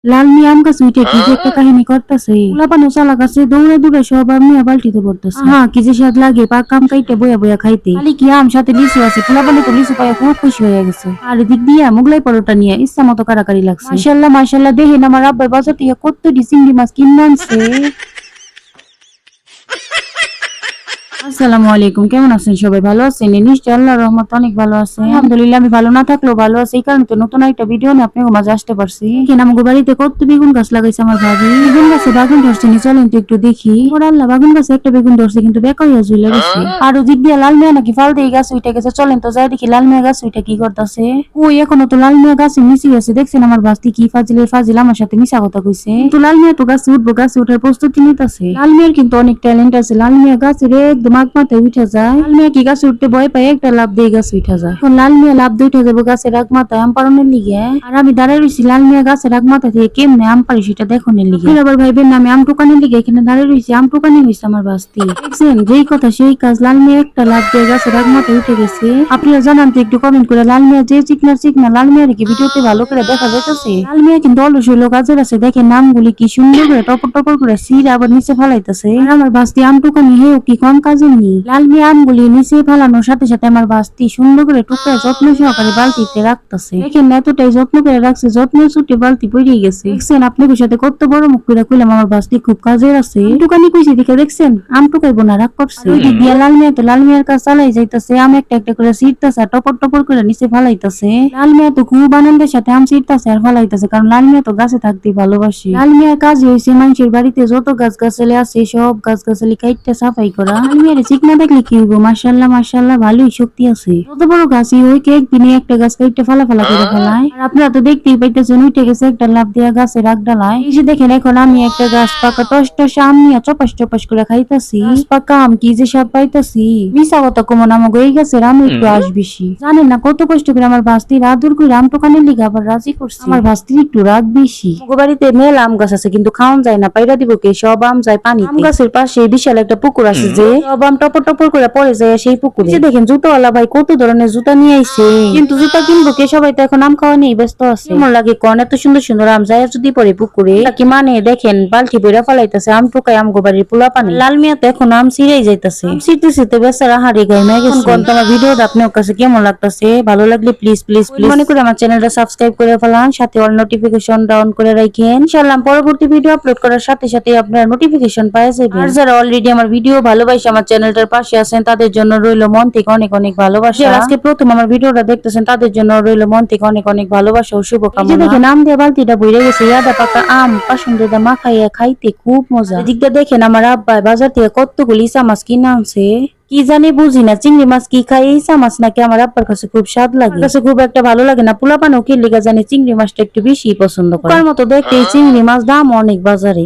লাল মিয়া আম গাছ উঠে কি যে একটা কাহিনী করতেছে, পোলাপান চালা গাছে দৌড়ে দৌড়ে সব আম নিয়ে বালতিতে পড়তেছে। হ্যাঁ কি যে স্বাদ লাগে পাকা আম কাইটে বয়া বয়া খাইতে। খালি কি আম সাথে লিচু আছে, পোলাপানে তো লিচু পাইয়া খুব খুশি হয়ে গেছে। আর এদিক দিয়ে মোগলাই পরোটা নিয়ে ইচ্ছা মতো কারাকারি লাগছে। মাশাল্লাহ মাশাল্লাহ, দেখেন আমার আব্বাই বাজার থেকে কত চিংড়ি মাছ কিনে আনছে। আসসালামু আলাইকুম, কেমন আছেন সবাই? ভালো আছেন? নিশ্চয় আল্লাহর রহমতে অনেক ভালো আছে। আলহামদুলিল্লাহ আমি ভালো না থাকলেও ভালো আছি, এই কারণে তো নতুন একটা ভিডিও নিয়ে আপনাদের মাঝে আসতে পারছি। কেন আমাদের বাড়িতে কত বেগুন গাছ লাগাইছে আমার ভাবি। বেগুন গাছে বাগুন ধরছে নি, চলেন তো একটু দেখি। ওর আল্লাহ, বাগুন গাছে একটা বেগুন ধরছে কিন্তু বেকার হয়ে ঝুলে গেছে। আর ওদিক দিয়ে লাল মিয়া নাকি ফাল দিয়ে গাছ উঠে গেছে, চলেন তো যাই দেখি লাল মিয়া গাছ উঠে কি করতেছে। ওই এখনো তো লাল মিয়া গাছে নিচে গেছে, দেখছেন আমার বাস্তি কি ফাজিল আমার সাথে মিশা কথা কইছে। কিন্তু লাল মিয়া তো গাছে উঠবো, গাছে উঠার প্রস্তুতি নিতেছে। লাল মিয়ার কিন্তু অনেক ট্যালেন্ট আছে, লাল মিয়া গাছের একদম আগ মাথায় উঠে যায়। লাল মিয়া কি গাছে উঠতে ভয় পায়, একটা লাভ দিয়ে গাছে উঠে যায়। এখন লাল মিয়া লাভ দিয়ে উঠে যাবো গাছের আগ মাথায় আম পাড়নের লিগে। আর আমি দাঁড়ায় রয়েছি লাল মিয়া গাছের আগ মাথা থেকে কেমনে আম পারি সেটা দেখনের লিগে। আবার ভাইবেন না আমি আম টুকানের লিগে এখানে দাঁড়ায় রয়েছি, আম টুকানি হয়েছে আমার বাস্তি। দেখছেন যেই কথা সেই কাজ, লাল মিয়া একটা লাভ দিয়ে গাছের আগ মাথায় উঠে গেছে। আপনারা জানান তো একটু কমেন্ট করে, লাল মিয়া যে চিকনা লাল মিয়ার কি ভিডিওতে ভালো করে দেখা যাইতেছে? লাল মিয়া কিন্তু অলস হইলো গাছের আছে, দেখেন নামগুলি কি সুন্দর করে টপর টপর করে সিরা আবার নিচে ফেলাইতেছে। আর আমার বাস্তি আম টুকানি হেও কি কম কাজের নি। লাল মিয়া আমগুলি নিচে ফেলানোর সাথে সাথে আমার বাস্তি সুন্দর করে টুকরা যত্ন সহকারে বালতিতে রাখতেছে। দেখেন এতটাই যত্ন করে রাখছে, যত্নের ছুটে বালতি পড়ে গেছে। দেখছেন আপনাদের সাথে কত বড় মুখ করে কইলাম আমার বাস্তি খুব কাজের আছে। টুকানি কইছে দেখে দেখছেন আম টুকাইবো না, রাগ করছে। ওই দিক দিয়ে লাল মিয়া তো লাল মিয়ার কাজ চালাই যাইতেছে, আম একটা একটা করে ছিঁড়তেছে আর টপর টপর করে নিচে ফেলাইতেছে। লাল মিয়া তো খুব আনন্দের সাথে আম ছিঁড়তেছে আর ফেলাইতেছে, কারণ লাল মিয়া তো গাছে থাকতেই ভালোবাসে। লাল মিয়ার কাজ হয়েছে মানুষের বাড়িতে যত গাছ গাছালি আছে সব গাছ গাছালি কাইটটা সাফাই করা। লাল মিয়ার চিকনা দেখলে কি হইব, মাশাআল্লাহ মাশাআল্লাহ ভালোই শক্তি আছে। যত বড় গাছই হোক একদিনে একটা গাছ কাইটটা ফালা করে ফেলায়। আর আপনারা তো দেখতেই পাইতেছেন উঠে গেছে একটা লাভ দেয়া গাছের আগ ডালায়। এই যে দেখেন এখন আমি একটা গাছ পাকা টস আম নিয়ে চপাস করে খাইতাছি। গাছ পাকা আম কি যে স্বাদ পাইতাছি, মিশা কথা কমন আমাকে এই গাছের আম একটু আস বেশি। জানেন না কত কষ্ট করে আমার ভাস্তির আদর করে আম টোকানের লিগে আবার রাজি করছে। আমার ভাস্তির একটু রাগ বেশি। বাড়িতে মেলা আম গাছ আছে কিন্তু খাওয়ান যায় না, পাইরা দিব কে, সব আম যায় পানি। আম গাছের পাশে বিশাল একটা পুকুর আছে, যে সব আম টপর টপর করে পড়ে যায় সেই পুকুরে। দেখেন জুতোওয়ালা ভাই কত ধরনের জুতা নিয়ে আইছে, কিন্তু জুতা কিনবো কে, সবাই তো এখন আম খাওয়া নিয়ে ব্যস্ত আছে। কেমন লাগে কোন এত সুন্দর সুন্দর আম যায় যদি পরে পুকুরে কি, মানে দেখেন বালতি বইরা ফলাইতেছে আম টুকাই আম গোবাড়ির পোলা পানি। লাল মিয়া তো এখন আম ছিঁড়াই যাইতেছে, ছিঁড়তে বেচারা হাড়ি গাইমা গেছে। কোন তোমার ভিডিওটা আপনার কাছে কেমন লাগতেছে? ভালো লাগলে প্লিজ মনে করে আমার চ্যানেলটা সাবস্ক্রাইব করে ফেলান, সাথে অল নোটিফিকেশন ডাউন করে রাখেন। ইনশাআল্লাহ পরবর্তী ভিডিও আপলোড করার সাথে সাথে আপনারা নোটিফিকেশন পাওয়া যাবে। আর যারা অলরেডি আমার ভিডিও ভালোবাসে আমার চ্যানেলটার পাশে আছেন তাদের জন্য রইল মন থেকে অনেক অনেক ভালোবাসা। আজকে প্রথম আমার ভিডিওটা দেখতেছেন তাদের জন্য রইল মন থেকে অনেক অনেক ভালোবাসা ও শুভকামনা। দেখেন আম দিয়ে বালতিটা বইরে গেছে, ইয়াদা পাকা আম পাসুন্দা মাখাইয়া খাইতে খুব মজা। এদিকটা দেখেন আমার আব্বা বাজার থেকে কতগুলি ইসা মাছ কিনে আনছে। কি জানি বুঝি না, চিংড়ি মাছ কি খাই, ইসা মাছ নাকি আমার আব্বার কাছে খুব স্বাদ লাগে, কাছে খুব একটা ভালো লাগে না। পোলাপানও কি লেগে জানি চিংড়ি মাছটা একটু বেশি পছন্দ করে। তার মতো দেখতে চিংড়ি মাছ দাম অনেক বাজারে।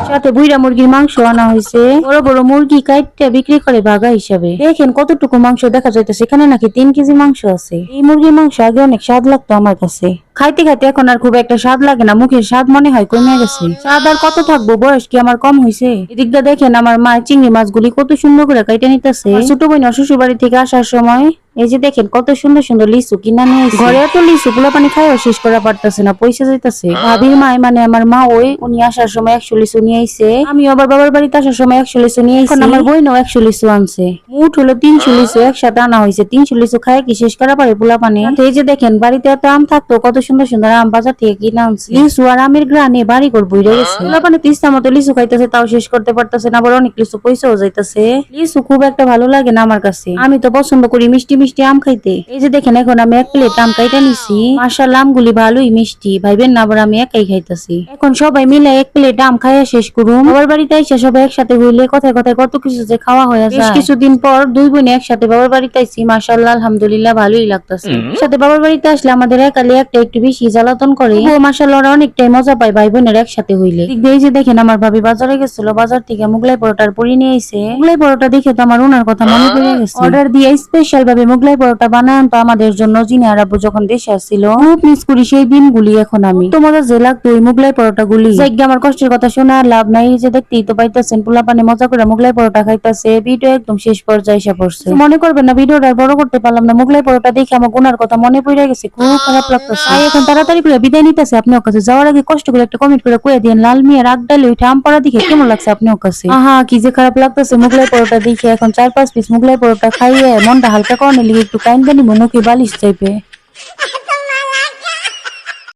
সাথে বুইড়া মুরগির মাংস আনা হয়েছে, বড় বড় মুরগি কাইটটা বিক্রি করে ভাগা হিসাবে। দেখেন কতটুকু মাংস দেখা যাইতেছে, এখানে নাকি 3 কেজি মাংস আছে। এই মুরগির মাংস আগে অনেক স্বাদ লাগতো আমার কাছে, খাইতে খাইতে এখন আর খুব একটা স্বাদ লাগে না, মুখের স্বাদ মনে হয় কমে গেছে। স্বাদ আর কত থাকবো, বয়স কি আমার কম হয়েছে? এদিকটা দেখেন আমার মা চিংড়ি মাছগুলি কত সুন্দর করে কাইটে নিতেছে। ছোট বোন শ্বশুর বাড়ি থেকে আসার সময় এই যে দেখেন কত সুন্দর সুন্দর লিচু কিনা নিয়ে ঘরে, এত লিচু গুলা পানি খাইও শেষ করা পারতেছে না, পয়সা যাইতেছে। ভাবির মা মানে আমার মা উনি আসার সময় 100 লিচু নিয়ে আইছে, আমি আবার বাবার বাড়িতে আসার সময় 100 লিচু নিয়ে আইছি। আমার বোনও 100 লিচু আনছে, মোট হলো 300 লিচু একসাথে আনা হয়েছে। 300 লিচু খায় কি শেষ করা পারে পোলা পানি? এই যে দেখেন বাড়িতে এত আম থাকতো, কত সুন্দর সুন্দর আম বাজার থেকে কিনে আনছে। লিচু আর আমের গ্রানে বাড়ি ঘর বইরে গেছে। পোলা পানি তিস্তা মতো লিচু খাইতেছে, তাও শেষ করতে পারতেছে না, আবার অনেক লিচু পয়সাও যাইতেছে। লিচু খুব একটা ভালো লাগে না আমার কাছে, আমি তো পছন্দ করি মিষ্টি মিষ্টি আম খাইতে। এই যে দেখেন এখন আমি 1 প্লেট আম কাইটা নিছি, মাশাআল্লাহ আমগুলি ভালোই মিষ্টি, ভাইবেন না আবার আমি একাই খাইতেছি। এখন সবাই মিলে 1 প্লেট আম খাইয়া শেষ করুম। বাবার বাড়িতে এসে সবাই একসাথে হইলে কথায় কথায় কত কিছু যে খাওয়া হয়ে যায়। বেশ কিছুদিন পর 2 বোন একসাথে বাবার বাড়িতে আইছি, মাশাআল্লাহ আলহামদুলিল্লাহ ভালোই লাগতেছে। সাথে বাবার বাড়িতে আসলে আমাদের একালে একটা একটু বেশি জ্বালাতন করে, ও মাশাআল্লাহ ওরা অনেকটাই মজা পায় ভাই বোনের একসাথে হইলে। এই যে দেখেন আমার ভাবি বাজারে গেছিল, বাজার থেকে মোগলাই পরোটার পরি নিয়ে আইছে। মোগলাই পরোটা দেখে তো আমার ওনার কথা মনে পড়ে গেছে, অর্ডার দিয়ে স্পেশাল ভাবে মোগলাই পরোটা বানান তো আমাদের জন্য জিনে আর আব্বু যখন দেশে আসছিল। খুব মিস করি সেই দিনগুলি এখন আমি। তো মজা যে লাগতো ওই মোগলাই পরোটা গুলি। আমার কষ্টের কথা শোনা লাভ নাই, যে দেখতেই তো পাইতেছেন পোলা পানে মজা করে মোগলাই পরোটা খাইতেছে। ভিডিও একদম শেষ পর্যায়ে এসে পড়ছে। মনে করবেন না ভিডিওটা বড় করতে পারলাম না, মোগলাই পরোটা দেখে আমার গুনার কথা মনে পড়ে গেছে, খুব খারাপ লাগতেছে। এখন তাড়াতাড়ি করে বিদায় নিতেছে। আপনার কাছে যাওয়ার আগে কষ্ট করে একটা কমেন্ট করে কয়ে দিন লাল মিয়া রাগ ডালে ওইটা আম পড়া দেখে কেমন লাগছে আপনার কাছে। আহা কি যে খারাপ লাগতেছে মোগলাই পরোটা দেখে। এখন 4-5 পিস মোগলাই পরোটা খাইয়ে মনটা হালকা করে নিলে একটু কাইন্দানি মুখে বালিশ চাইবে।